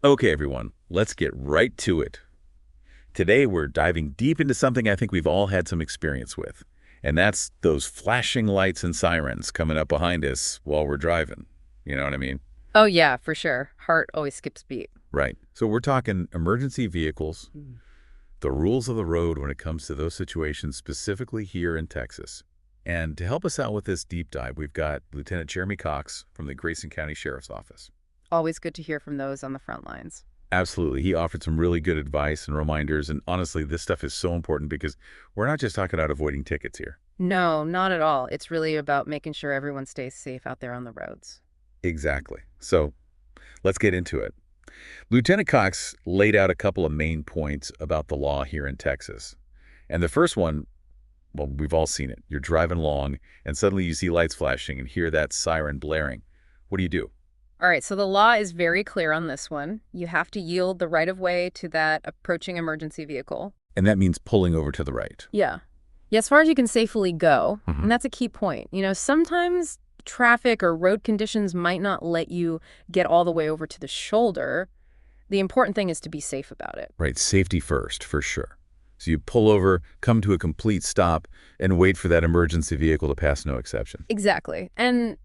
Okay, everyone, let's get right to it. Today, we're diving deep into something I think we've all had some experience with, and that's those flashing lights and sirens coming up behind us while we're driving. You know what I mean? Oh, yeah, for sure. Heart always skips beat. Right. So we're talking emergency vehicles, Mm. the rules of the road when it comes to those situations, specifically here in Texas. And to help us out with this deep dive, we've got Lieutenant Jeremy Cox from the Grayson County Sheriff's Office. Always good to hear from those on the front lines. Absolutely. He offered some really good advice and reminders. And honestly, this stuff is so important because we're not just talking about avoiding tickets here. No, not at all. It's really about making sure everyone stays safe out there on the roads. Exactly. So let's get into it. Lieutenant Cox laid out a couple of main points about the law here in Texas. And the first one, well, we've all seen it. You're driving along and suddenly you see lights flashing and hear that siren blaring. What do you do? All right, so the law is very clear on this one. You have to yield the right of way to that approaching emergency vehicle. And that means pulling over to the right. Yeah. Yeah, as far as you can safely go. Mhm. And that's a key point. Sometimes traffic or road conditions might not let you get all the way over to the shoulder. The important thing is to be safe about it. Right, safety first, for sure. So you pull over, come to a complete stop, and wait for that emergency vehicle to pass no exception. Exactly. And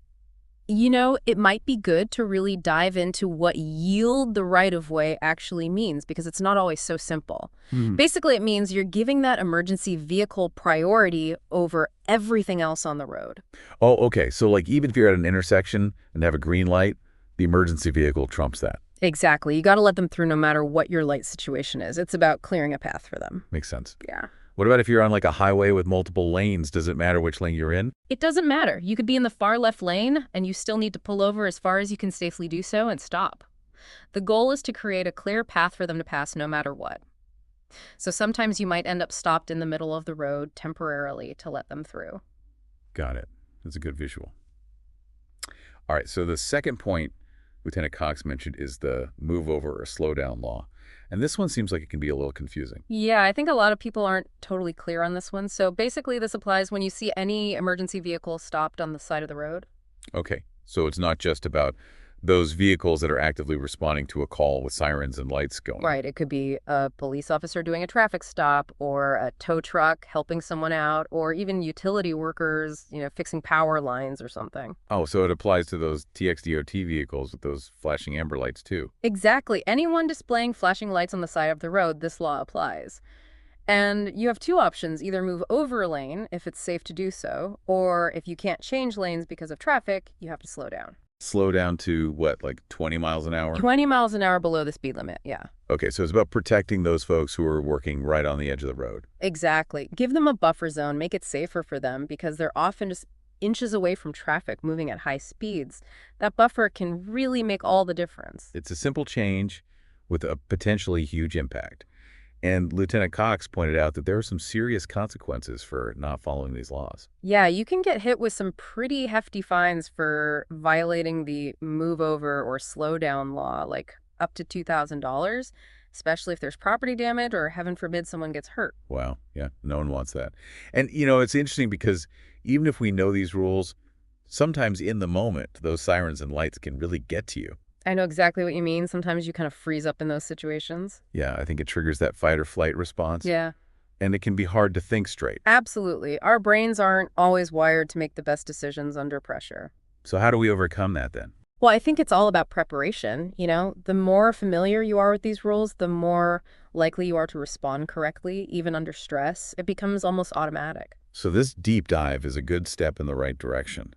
it might be good to really dive into what yield the right of way actually means because it's not always so simple. Mhm. Basically, it means you're giving that emergency vehicle priority over everything else on the road. Oh, okay. So like even if you're at an intersection and have a green light, the emergency vehicle trumps that. Exactly. You got to let them through no matter what your light situation is. It's about clearing a path for them. Makes sense. Yeah. What about if you're on like a highway with multiple lanes? Does it matter which lane you're in? It doesn't matter. You could be in the far left lane and you still need to pull over as far as you can safely do so and stop. The goal is to create a clear path for them to pass no matter what. So sometimes you might end up stopped in the middle of the road temporarily to let them through. Got it. That's a good visual. All right. So the second point Lieutenant Cox mentioned is the move over or slow down law. And this one seems like it can be a little confusing. Yeah, I think a lot of people aren't totally clear on this one. So basically, this applies when you see any emergency vehicle stopped on the side of the road. Okay. So it's not just about those vehicles that are actively responding to a call with sirens and lights going. Right. It could be a police officer doing a traffic stop or a tow truck helping someone out or even utility workers, fixing power lines or something. Oh, so it applies to those TXDOT vehicles with those flashing amber lights too. Exactly. Anyone displaying flashing lights on the side of the road, this law applies. And you have two options, either move over a lane if it's safe to do so, or if you can't change lanes because of traffic, you have to slow down. Slow down to what, like 20 miles an hour? 20 miles an hour below the speed limit, yeah. Okay, so it's about protecting those folks who are working right on the edge of the road. Exactly. Give them a buffer zone, make it safer for them because they're often just inches away from traffic moving at high speeds. That buffer can really make all the difference. It's a simple change with a potentially huge impact. And Lieutenant Cox pointed out that there are some serious consequences for not following these laws. Yeah, you can get hit with some pretty hefty fines for violating the move over or slow down law, like up to $2,000, especially if there's property damage or heaven forbid someone gets hurt. Wow, yeah, no one wants that. And, it's interesting because even if we know these rules, sometimes in the moment, those sirens and lights can really get to you. I know exactly what you mean. Sometimes you kind of freeze up in those situations. Yeah, I think it triggers that fight or flight response, Yeah, and it can be hard to think straight. absolutely. Our brains aren't always wired to make the best decisions under pressure. So how do we overcome that then? Well, I think it's all about preparation. The more familiar you are with these rules, the more likely you are to respond correctly, even under stress. It becomes almost automatic. So this deep dive is a good step in the right direction.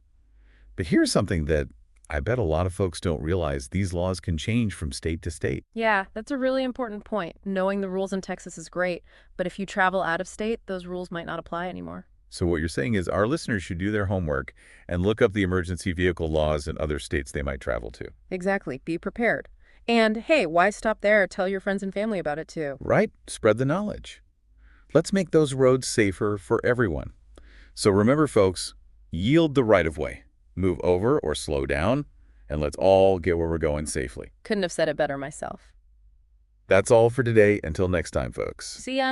But here's something that I bet a lot of folks don't realize: these laws can change from state to state. Yeah, that's a really important point. Knowing the rules in Texas is great, but if you travel out of state, those rules might not apply anymore. So what you're saying is our listeners should do their homework and look up the emergency vehicle laws in other states they might travel to. Exactly. Be prepared. And hey, why stop there? Tell your friends and family about it too. Right? Spread the knowledge. Let's make those roads safer for everyone. So remember, folks, yield the right of way, move over or slow down, and let's all get where we're going safely. Couldn't have said it better myself. That's all for today. Until next time, folks. See ya.